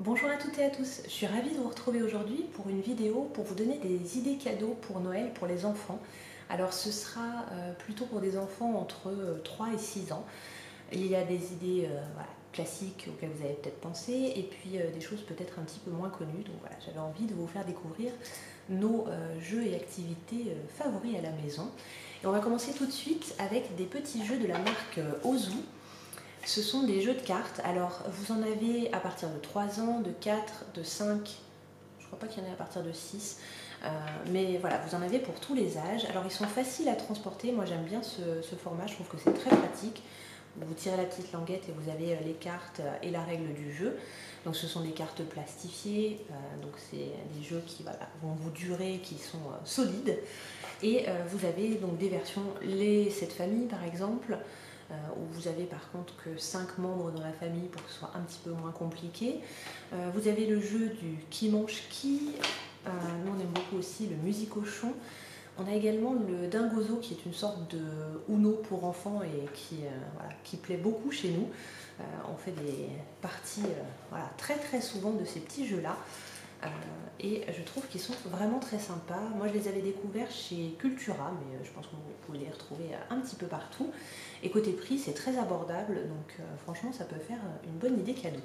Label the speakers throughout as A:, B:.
A: Bonjour à toutes et à tous, je suis ravie de vous retrouver aujourd'hui pour une vidéo pour vous donner des idées cadeaux pour Noël pour les enfants. Alors ce sera plutôt pour des enfants entre 3 et 6 ans. Il y a des idées voilà, classiques auxquelles vous avez peut-être pensé et puis des choses peut-être un petit peu moins connues. Donc voilà, j'avais envie de vous faire découvrir nos jeux et activités favoris à la maison. Et on va commencer tout de suite avec des petits jeux de la marque Ozu. Ce sont des jeux de cartes. Alors, vous en avez à partir de 3 ans, de 4, de 5, je crois pas qu'il y en ait à partir de 6. Mais voilà, vous en avez pour tous les âges. Alors, ils sont faciles à transporter. Moi, j'aime bien ce format. Je trouve que c'est très pratique. Vous tirez la petite languette et vous avez les cartes et la règle du jeu. Donc, ce sont des cartes plastifiées. Donc, c'est des jeux qui voilà, vont vous durer, qui sont solides. Et vous avez donc des versions, les 7 familles par exemple, où vous avez par contre que 5 membres dans la famille pour que ce soit un petit peu moins compliqué. Vous avez le jeu du qui mange qui, nous on aime beaucoup aussi le musicochon. On a également le dingozo qui est une sorte de Uno pour enfants et voilà, qui plaît beaucoup chez nous. On fait des parties voilà, très souvent de ces petits jeux-là. Et je trouve qu'ils sont vraiment très sympas. Moi je les avais découverts chez Cultura, mais je pense que vous pouvez les retrouver un petit peu partout. Et côté prix, c'est très abordable, donc franchement ça peut faire une bonne idée cadeau.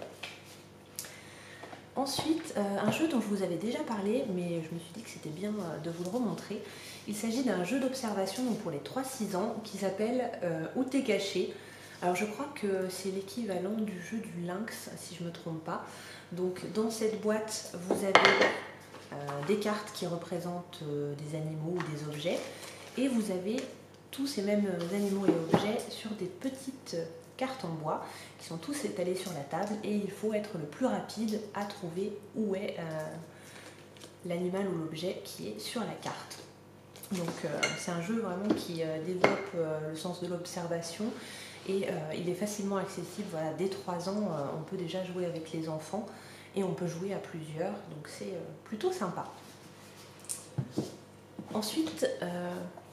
A: Ensuite, un jeu dont je vous avais déjà parlé, mais je me suis dit que c'était bien de vous le remontrer. Il s'agit d'un jeu d'observation pour les 3-6 ans qui s'appelle Où t'es caché. Alors je crois que c'est l'équivalent du jeu du lynx, si je ne me trompe pas. Donc dans cette boîte, vous avez des cartes qui représentent des animaux ou des objets. Et vous avez tous ces mêmes animaux et objets sur des petites cartes en bois qui sont tous étalés sur la table. Et il faut être le plus rapide à trouver où est l'animal ou l'objet qui est sur la carte. Donc c'est un jeu vraiment qui développe le sens de l'observation. Et il est facilement accessible, voilà, dès 3 ans, on peut déjà jouer avec les enfants et on peut jouer à plusieurs, donc c'est plutôt sympa. Ensuite,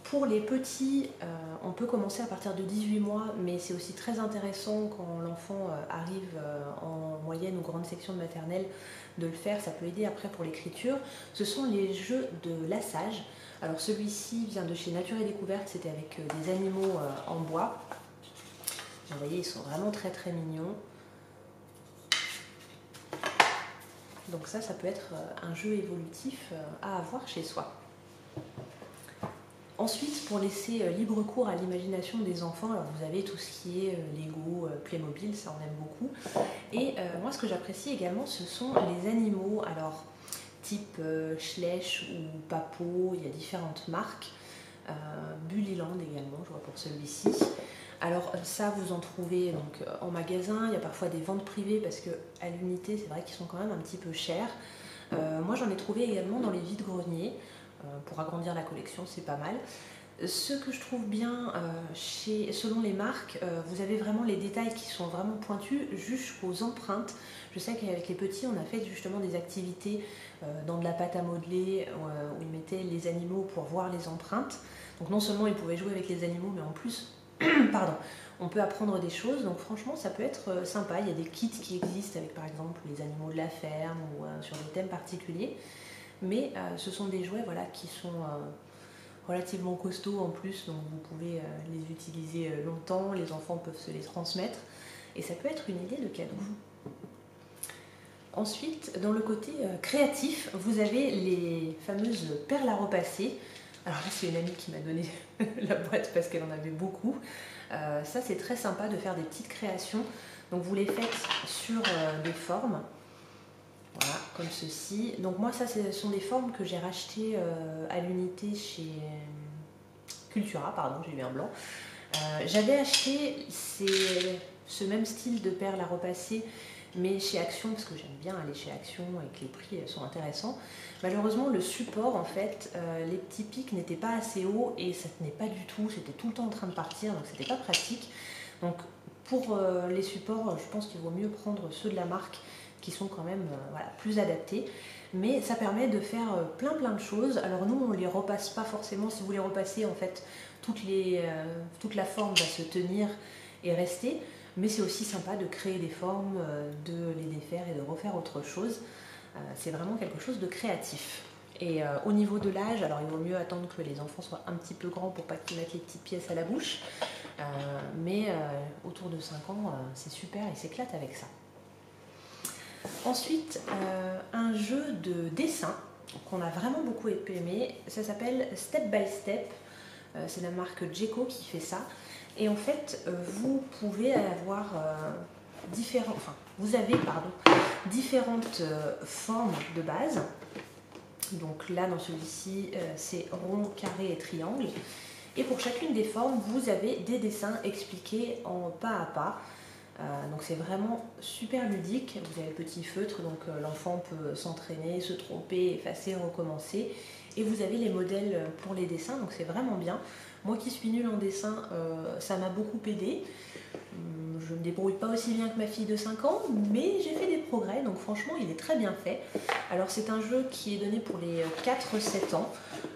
A: pour les petits, on peut commencer à partir de 18 mois, mais c'est aussi très intéressant quand l'enfant arrive en moyenne ou grande section de maternelle de le faire, ça peut aider après pour l'écriture. Ce sont les jeux de lassage. Alors celui-ci vient de chez Nature et Découverte, c'était avec des animaux en bois. Vous voyez, ils sont vraiment très mignons. Donc ça peut être un jeu évolutif à avoir chez soi. Ensuite, pour laisser libre cours à l'imagination des enfants, alors vous avez tout ce qui est Lego, Playmobil, ça on aime beaucoup. Et moi ce que j'apprécie également, ce sont les animaux, alors type Schleich ou Papo, il y a différentes marques. Bullyland également, je vois pour celui-ci. Alors ça vous en trouvez donc en magasin, il y a parfois des ventes privées parce qu'à l'unité c'est vrai qu'ils sont quand même un petit peu chers. Moi j'en ai trouvé également dans les vides-greniers, pour agrandir la collection c'est pas mal. Ce que je trouve bien selon les marques, vous avez vraiment les détails qui sont vraiment pointus jusqu'aux empreintes. Je sais qu'avec les petits on a fait justement des activités dans de la pâte à modeler où ils mettaient les animaux pour voir les empreintes. Donc non seulement ils pouvaient jouer avec les animaux mais en plus pardon, on peut apprendre des choses, donc franchement ça peut être sympa. Il y a des kits qui existent avec par exemple les animaux de la ferme ou sur des thèmes particuliers, mais ce sont des jouets voilà, qui sont relativement costauds en plus, donc vous pouvez les utiliser longtemps, les enfants peuvent se les transmettre et ça peut être une idée de cadeau. Ensuite, dans le côté créatif, vous avez les fameuses perles à repasser. Alors là, c'est une amie qui m'a donné la boîte parce qu'elle en avait beaucoup. Ça, c'est très sympa de faire des petites créations. Donc, vous les faites sur des formes. Voilà, comme ceci. Donc, moi, ça, ce sont des formes que j'ai rachetées à l'unité chez Cultura. Pardon, j'ai eu un blanc. J'avais acheté ce même style de perles à repasser, mais chez Action, parce que j'aime bien aller chez Action et que les prix sont intéressants. Malheureusement, le support, en fait, les petits pics n'étaient pas assez hauts et ça tenait pas du tout, c'était tout le temps en train de partir, donc c'était pas pratique. Donc pour les supports, je pense qu'il vaut mieux prendre ceux de la marque qui sont quand même voilà, plus adaptés. Mais ça permet de faire plein de choses. Alors nous, on les repasse pas forcément. Si vous les repassez, en fait, toute la forme va se tenir et rester. Mais c'est aussi sympa de créer des formes, de les défaire et de refaire autre chose. C'est vraiment quelque chose de créatif. Et au niveau de l'âge, alors il vaut mieux attendre que les enfants soient un petit peu grands pour pas qu'ils mettent les petites pièces à la bouche. Mais autour de 5 ans, c'est super, ils s'éclatent avec ça. Ensuite, un jeu de dessin qu'on a vraiment beaucoup aimé, ça s'appelle Step by Step. C'est la marque Jeco qui fait ça. Et en fait, vous pouvez avoir vous avez différentes formes de base. Donc là, dans celui-ci, c'est rond, carré et triangle. Et pour chacune des formes, vous avez des dessins expliqués en pas à pas. Donc c'est vraiment super ludique. Vous avez le petit feutre, donc l'enfant peut s'entraîner, se tromper, effacer, recommencer. Et vous avez les modèles pour les dessins, donc c'est vraiment bien. Moi qui suis nulle en dessin, ça m'a beaucoup aidé. Je ne me débrouille pas aussi bien que ma fille de 5 ans, mais j'ai fait des progrès, donc franchement il est très bien fait. Alors c'est un jeu qui est donné pour les 4-7 ans.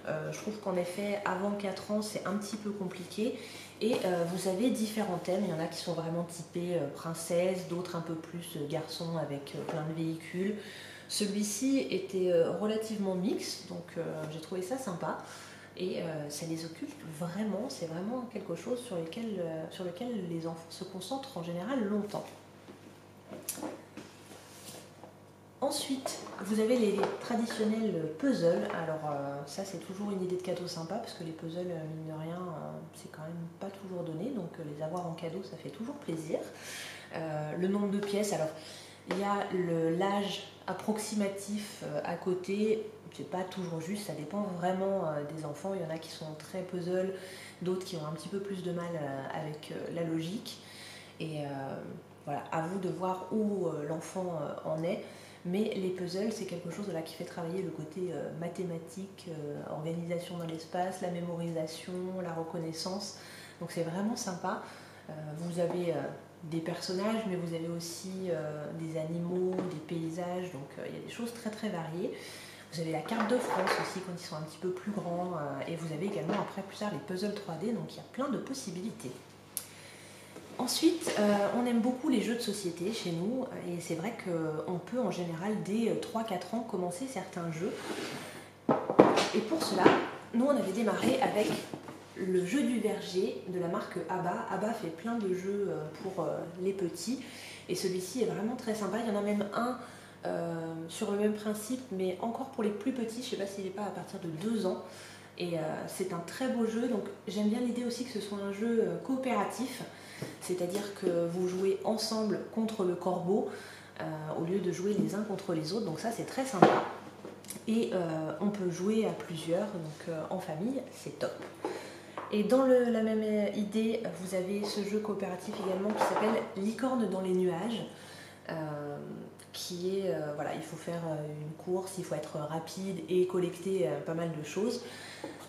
A: Je trouve qu'en effet avant 4 ans c'est un petit peu compliqué. Et vous avez différents thèmes, il y en a qui sont vraiment typés princesse, d'autres un peu plus garçons avec plein de véhicules. Celui-ci était relativement mixte, donc j'ai trouvé ça sympa. Et ça les occupe vraiment, c'est vraiment quelque chose sur lequel les enfants se concentrent en général longtemps. Ensuite, vous avez les traditionnels puzzles. Alors ça c'est toujours une idée de cadeau sympa parce que les puzzles, mine de rien, c'est quand même pas toujours donné. Donc les avoir en cadeau, ça fait toujours plaisir. Le nombre de pièces, alors il y a l'âge approximatif à côté. C'est pas toujours juste, ça dépend vraiment des enfants. Il y en a qui sont très puzzle, d'autres qui ont un petit peu plus de mal avec la logique. Et voilà, à vous de voir où l'enfant en est. Mais les puzzles, c'est quelque chose là, qui fait travailler le côté mathématique, organisation dans l'espace, la mémorisation, la reconnaissance. Donc c'est vraiment sympa. Vous avez des personnages, mais vous avez aussi des animaux, des paysages. Donc il y a des choses très très variées. Vous avez la carte de France aussi quand ils sont un petit peu plus grands. Et vous avez également après plus tard les puzzles 3D. Donc il y a plein de possibilités. Ensuite, on aime beaucoup les jeux de société chez nous et c'est vrai qu'on peut en général dès 3-4 ans commencer certains jeux. Et pour cela, nous on avait démarré avec le jeu du verger de la marque ABBA. ABBA fait plein de jeux pour les petits et celui-ci est vraiment très sympa. Il y en a même un sur le même principe mais encore pour les plus petits, je ne sais pas s'il n'est pas à partir de 2 ans. Et c'est un très beau jeu, donc j'aime bien l'idée aussi que ce soit un jeu coopératif. C'est-à-dire que vous jouez ensemble contre le corbeau au lieu de jouer les uns contre les autres. Donc ça c'est très sympa. Et on peut jouer à plusieurs, donc en famille, c'est top. Et dans la même idée, vous avez ce jeu coopératif également qui s'appelle Licorne dans les nuages. Qui est, voilà, il faut faire une course, il faut être rapide et collecter pas mal de choses.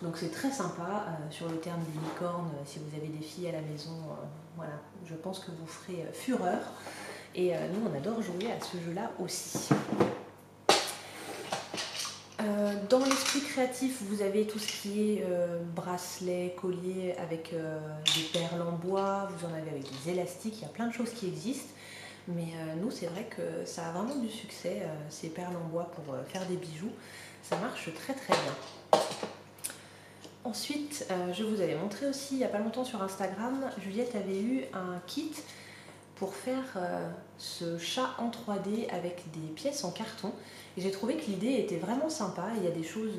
A: Donc c'est très sympa. Sur le terme des licornes, si vous avez des filles à la maison, voilà, je pense que vous ferez fureur. Et nous, on adore jouer à ce jeu-là aussi. Dans l'esprit créatif, vous avez tout ce qui est bracelet, collier avec des perles en bois, vous en avez avec des élastiques, il y a plein de choses qui existent. Mais nous, c'est vrai que ça a vraiment du succès, ces perles en bois pour faire des bijoux. Ça marche très très bien. Ensuite, je vous avais montré aussi il n'y a pas longtemps sur Instagram, Juliette avait eu un kit pour faire ce chat en 3D avec des pièces en carton. Et j'ai trouvé que l'idée était vraiment sympa. Il y a des choses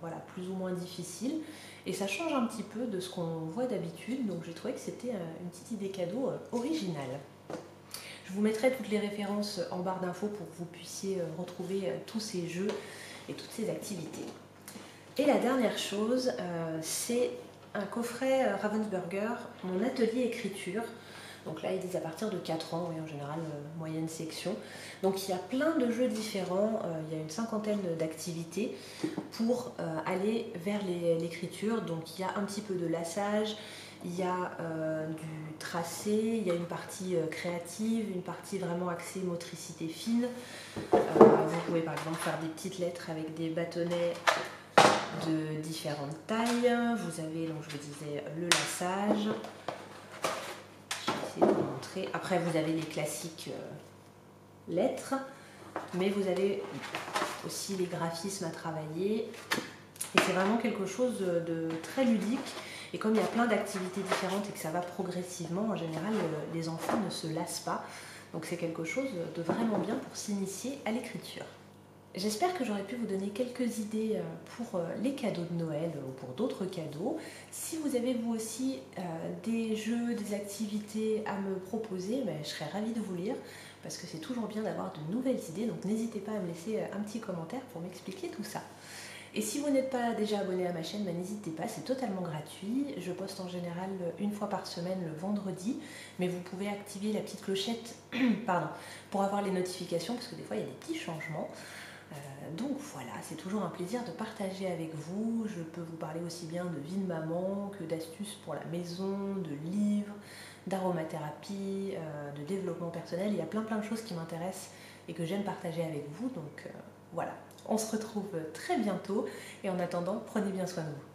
A: voilà, plus ou moins difficiles. Et ça change un petit peu de ce qu'on voit d'habitude. Donc j'ai trouvé que c'était une petite idée cadeau originale. Je vous mettrai toutes les références en barre d'infos pour que vous puissiez retrouver tous ces jeux et toutes ces activités. Et la dernière chose, c'est un coffret Ravensburger, mon atelier écriture. Donc là, ils disent à partir de 4 ans, oui, en général, moyenne section. Donc il y a plein de jeux différents, il y a une 50aine d'activités pour aller vers l'écriture. Donc il y a un petit peu de lassage, il y a du tracé, il y a une partie créative, une partie vraiment axée motricité fine. Vous pouvez par exemple faire des petites lettres avec des bâtonnets de différentes tailles. Vous avez, donc je vous disais, le lassage. Je vais essayer de vous montrer. Après, vous avez les classiques lettres. mais vous avez aussi les graphismes à travailler. Et c'est vraiment quelque chose de très ludique. Et comme il y a plein d'activités différentes et que ça va progressivement, en général, les enfants ne se lassent pas. Donc c'est quelque chose de vraiment bien pour s'initier à l'écriture. J'espère que j'aurai pu vous donner quelques idées pour les cadeaux de Noël ou pour d'autres cadeaux. Si vous avez vous aussi des jeux, des activités à me proposer, je serais ravie de vous lire parce que c'est toujours bien d'avoir de nouvelles idées. Donc n'hésitez pas à me laisser un petit commentaire pour m'expliquer tout ça. Et si vous n'êtes pas déjà abonné à ma chaîne, n'hésitez pas, c'est totalement gratuit. Je poste en général une fois par semaine le vendredi, mais vous pouvez activer la petite clochette pardon, pour avoir les notifications parce que des fois il y a des petits changements. Donc voilà, c'est toujours un plaisir de partager avec vous. Je peux vous parler aussi bien de vie de maman que d'astuces pour la maison, de livres, d'aromathérapie, de développement personnel. Il y a plein de choses qui m'intéressent et que j'aime partager avec vous. Donc voilà, on se retrouve très bientôt et en attendant, prenez bien soin de vous.